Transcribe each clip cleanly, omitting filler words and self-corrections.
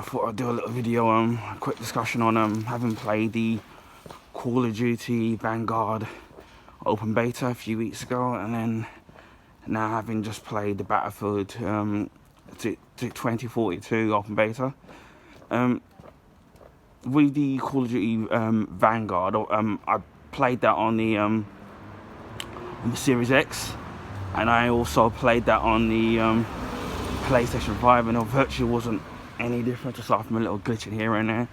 thought I'd do a little video, a quick discussion on having played the Call of Duty Vanguard open beta a few weeks ago, and then now having just played the Battlefield 2042 open beta. With the Call of Duty Vanguard, I played that on the Series X, and I also played that on the PlayStation 5, and it virtually wasn't any different, aside from a little glitch in here and there.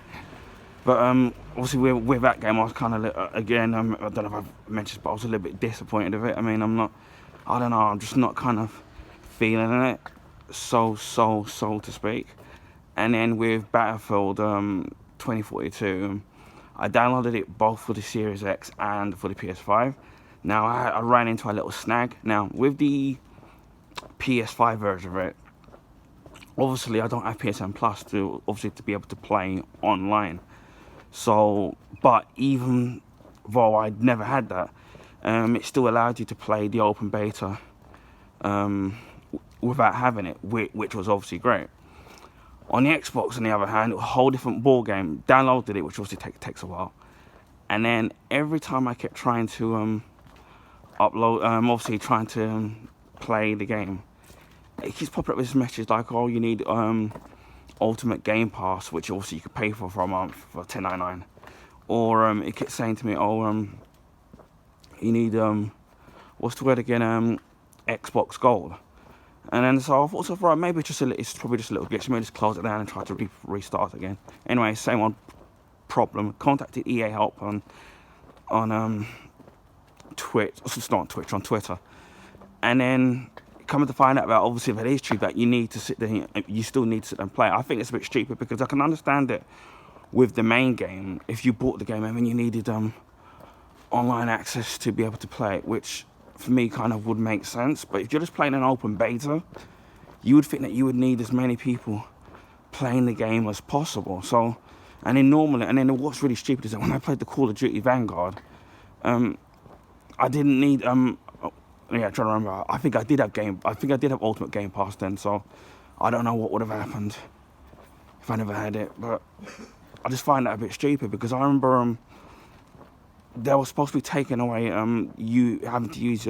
But obviously with that game, I was kind of, again, I don't know if I've mentioned this, but I was a little bit disappointed with it. I mean, I don't know, I'm just not kind of feeling it, so to speak. And then with Battlefield 2042, I downloaded it both for the Series X and for the PS5. Now, I ran into a little snag. Now, with the PS5 version of it, obviously I don't have PSN Plus to be able to play online. So, but even though I'd never had that, it still allowed you to play the open beta without having it, which was obviously great. On the Xbox, on the other hand, it was a whole different ball game. Downloaded it, which obviously takes a while, and then every time I kept trying to upload, obviously trying to play the game, it keeps popping up with this message like, oh, you need Ultimate Game Pass, which obviously you could pay for a month for $10.99, or it keeps saying to me, oh, you need what's the word again, Xbox Gold. And then so I thought, so right, maybe it's probably just a little glitch. Maybe just close it down and try to restart again. Anyway, same old problem. Contacted EA Help on Twitch, it's not on Twitch, on Twitter, and then coming to find out about, obviously, if it is true that you need to sit there, you still need to sit there and play. I think it's a bit stupid, because I can understand it with the main game. If you bought the game, I mean, you needed online access to be able to play it, which for me kind of would make sense. But if you're just playing an open beta, you would think that you would need as many people playing the game as possible. So, and then what's really stupid is that when I played the Call of Duty Vanguard, I didn't need I'm trying to remember. I think I did have Ultimate Game Pass then, so I don't know what would have happened if I never had it. But I just find that a bit stupid, because I remember they were supposed to be taking away you having to use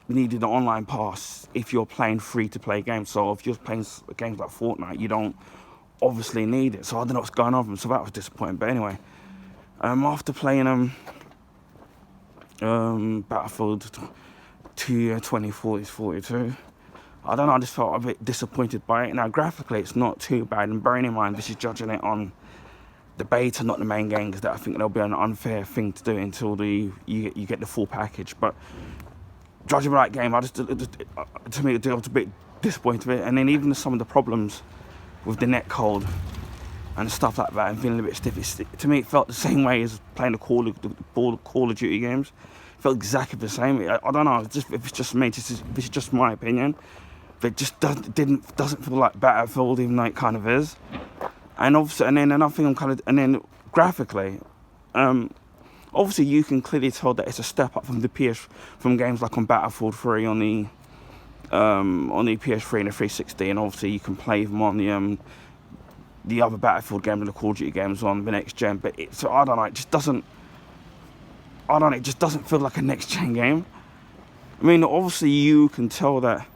needed an online pass if you're playing free-to-play games. So if you're playing games like Fortnite, you don't obviously need it. So I don't know what's going on, so that was disappointing. But anyway, after playing Battlefield 2042, I don't know, I just felt a bit disappointed by it. Now, graphically, it's not too bad, and bearing in mind, this is judging it on the beta, not the main game, because I think there'll be an unfair thing to do until you get the full package. But judging by that game, to me, I was a bit disappointed with it. And then even some of the problems with the netcode and stuff like that, and feeling a bit stiff, to me, it felt the same way as playing the Call of Duty games. It felt exactly the same. I don't know, if it's just me, this is just my opinion. But it just doesn't feel like Battlefield, even though it kind of is. And obviously, and then another thing and then graphically, obviously you can clearly tell that it's a step up from from games like on Battlefield 3 on the PS3 and the 360, and obviously you can play them on the other Battlefield games and the Call of Duty games on the next gen. But I don't know, it just doesn't feel like a next gen game. I mean, obviously you can tell that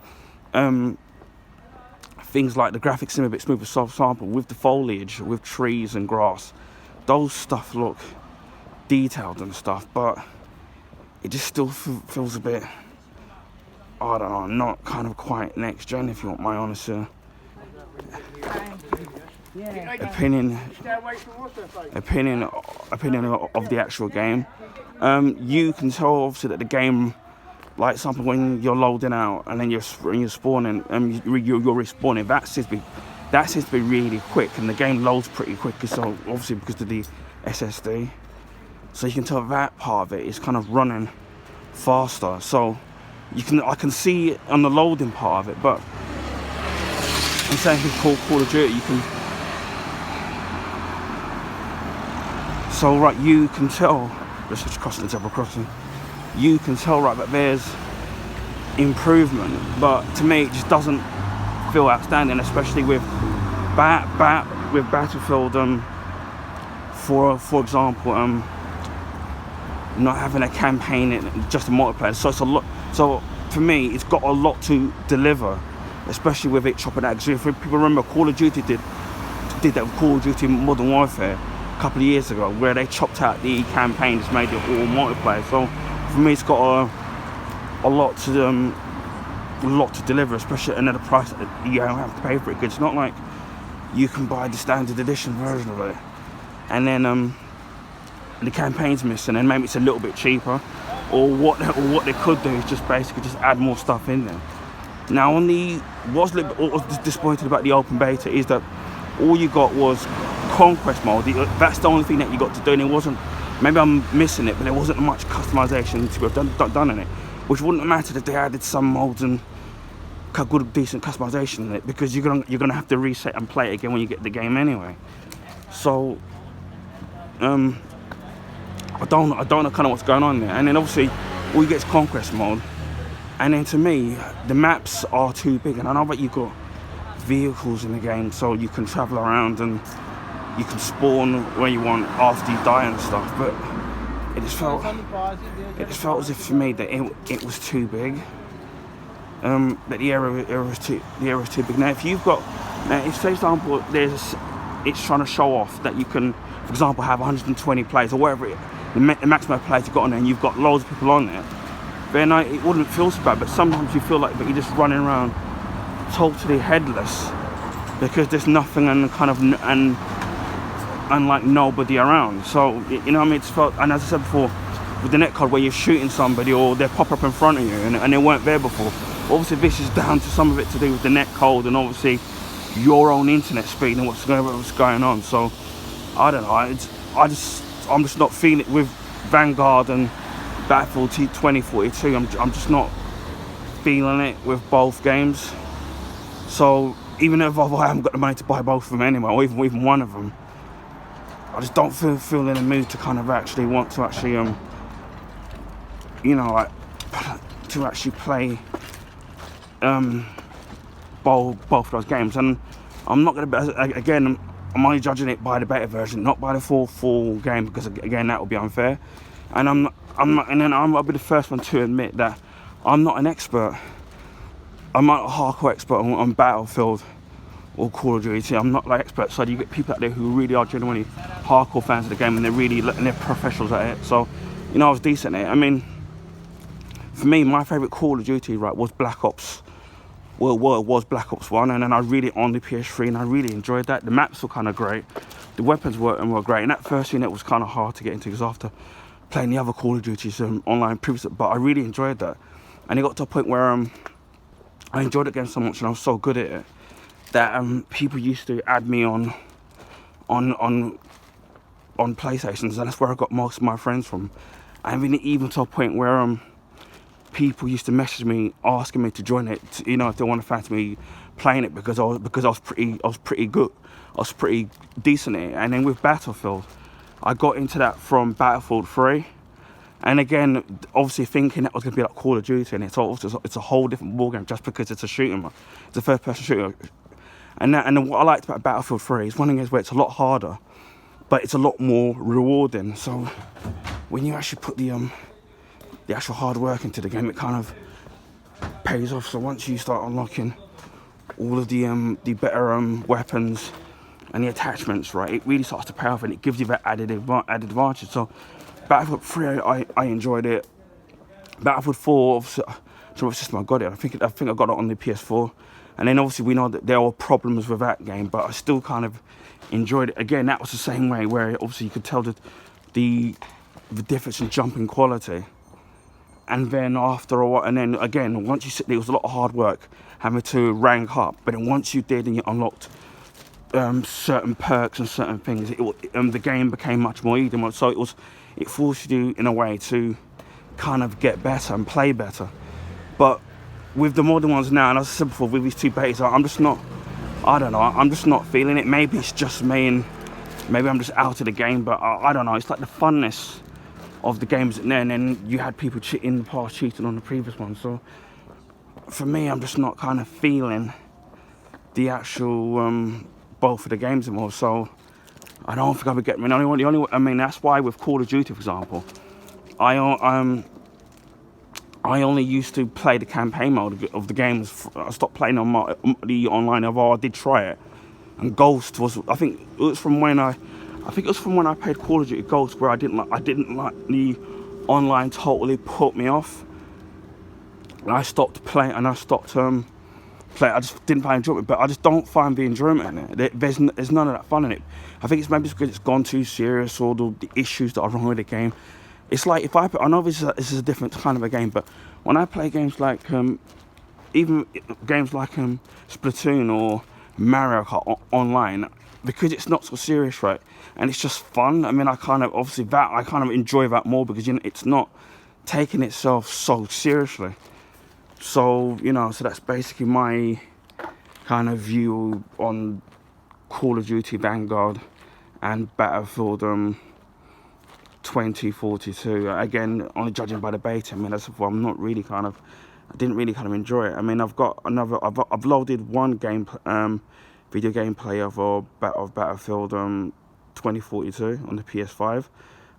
things like the graphics seem a bit smoother. For example, with the foliage, with trees and grass, those stuff look detailed and stuff, but it just still feels a bit, I don't know, not kind of quite next gen, if you want my honest opinion of the actual game. You can tell obviously that the game, like something when you're loading out and then you're spawning and you're respawning, that seems to be really quick, and the game loads pretty quick. So obviously because of the SSD, so you can tell that part of it is kind of running faster. So I can see it on the loading part of it, but I'm saying with Call of Duty, you can. So right, you can tell. Let's just cross the zebra crossing. You can tell, right, that there's improvement, but to me it just doesn't feel outstanding, especially with with Battlefield. For example, not having a campaign in just a multiplayer. So it's a lot. So for me, it's got a lot to deliver, especially with it chopping out. Because if people remember, Call of Duty did that with Call of Duty Modern Warfare a couple of years ago, where they chopped out the campaign, just made it all multiplayer. So for me, it's got a lot to deliver, especially at the price that you don't have to pay for it. Because it's not like you can buy the standard edition version of it, and then the campaign's missing, and maybe it's a little bit cheaper, or what they could do is just basically just add more stuff in there. Now, what was disappointed about the open beta is that all you got was conquest mode. That's the only thing that you got to do, and it wasn't. Maybe I'm missing it, but there wasn't much customization to have done in it, which wouldn't have mattered if they added some modes and good, decent customization in it, because you're gonna have to reset and play it again when you get the game anyway. So, I don't know kind of what's going on there. And then obviously, all you get is conquest mode. And then to me, the maps are too big. And I know that you've got vehicles in the game, so you can travel around and you can spawn where you want after you die and stuff. But it just felt as if for me that it was too big. That the area was too big. Now, if you've got, if say for example, it's trying to show off that you can, for example, have 120 players or whatever the maximum players you've got on there, and you've got loads of people on there, then it wouldn't feel so bad. But sometimes you feel like that you're just running around totally headless because there's nothing and like nobody around. So you know what I mean? It's felt, and as I said before, with the netcode where you're shooting somebody or they pop up in front of you and they weren't there before. Obviously, this is down to some of it to do with the netcode and obviously your own internet speed and what's going on. So I don't know. I'm just not feeling it with Vanguard and Battlefield 2042. I'm just not feeling it with both games. So even if I haven't got the money to buy both of them anyway, or even one of them, I just don't feel in the mood to kind of actually want to actually you know, like to actually play both of those games. And I'm not gonna again. I'm only judging it by the beta version, not by the full game, because again that would be unfair. And I'll be the first one to admit that I'm not an expert. I'm not a hardcore expert on Battlefield or Call of Duty. I'm not like expert. So you get people out there who really are genuinely hardcore fans of the game, and they're professionals at it. So you know, I was decent at it. I mean, for me, my favourite Call of Duty was Black Ops. Well, it was Black Ops 1, and then I really on the PS3, and I really enjoyed that. The maps were kind of great, the weapons were great, and that first unit was kind of hard to get into because after playing the other Call of Duties online previously, but I really enjoyed that. And it got to a point where I enjoyed the game so much and I was so good at it that people used to add me on PlayStations, and that's where I got most of my friends from. And even to a point where people used to message me asking me to join it, you know, if they want to fancy me playing it, because I was pretty good, I was pretty decent at it. And then with Battlefield, I got into that from Battlefield 3, and again, obviously thinking that was going to be like Call of Duty, and it's a whole different ballgame just because it's a shooting, it's a first-person shooter. And what I liked about Battlefield 3 is one thing is where it's a lot harder, but it's a lot more rewarding. So when you actually put the actual hard work into the game, it kind of pays off. So once you start unlocking all of the better weapons and the attachments, right, it really starts to pay off, and it gives you that added advantage. So Battlefield 3, I enjoyed it. Battlefield 4, obviously, so what system I got it? I think I got it on the PS4. And then obviously we know that there were problems with that game, but I still kind of enjoyed it. Again, that was the same way, where obviously you could tell the difference in jumping quality. And then after a while, and then again, once you sit there, it was a lot of hard work having to rank up. But then once you did and you unlocked certain perks and certain things, the game became much more easy. So it forced you in a way to kind of get better and play better. But with the modern ones now, and as I said before, with these two betas, I'm just not feeling it. Maybe it's just me, and maybe I'm just out of the game, but I don't know. It's like the funness of the games there, and then you had people in the past cheating on the previous one. So for me, I'm just not kind of feeling the actual both of the games anymore. So I don't think I would get. I mean, that's why with Call of Duty, for example, I only used to play the campaign mode of the games. I stopped playing on the online. Although I did try it, and Ghost was. I think it was from when I played Call of Duty Ghost, where I didn't like the online. Totally put me off, and I stopped playing. And I stopped play. I just didn't find enjoyment. But I just don't find the enjoyment in it. There's none of that fun in it. I think it's maybe because it's gone too serious, or the issues that are wrong with the game. It's like if I know this is a different kind of a game, but when I play games like even games like Splatoon or Mario Kart online, because it's not so serious, right? And it's just fun. I mean, I kind of enjoy that more because it's not taking itself so seriously. So so that's basically my kind of view on Call of Duty Vanguard and Battlefield 2042. Again, only judging by the beta. I mean, that's why I didn't really kind of enjoy it. I mean, I've loaded one video gameplay of Battlefield 2042 on the PS5,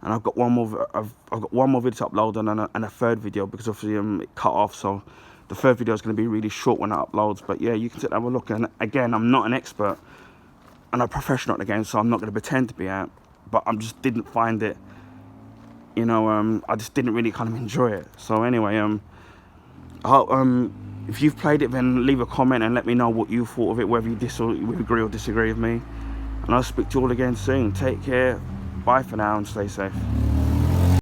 and I've got one more video to upload and a third video, because obviously it cut off. So the third video is going to be really short when it uploads. But yeah, you can sit and have a look. And again, I'm not an expert and a professional at the game, so I'm not going to pretend to be at. But I just didn't find it. I just didn't really kind of enjoy it. So anyway, if you've played it, then leave a comment and let me know what you thought of it, whether you agree or disagree with me. And I'll speak to you all again soon. Take care. Bye for now and stay safe.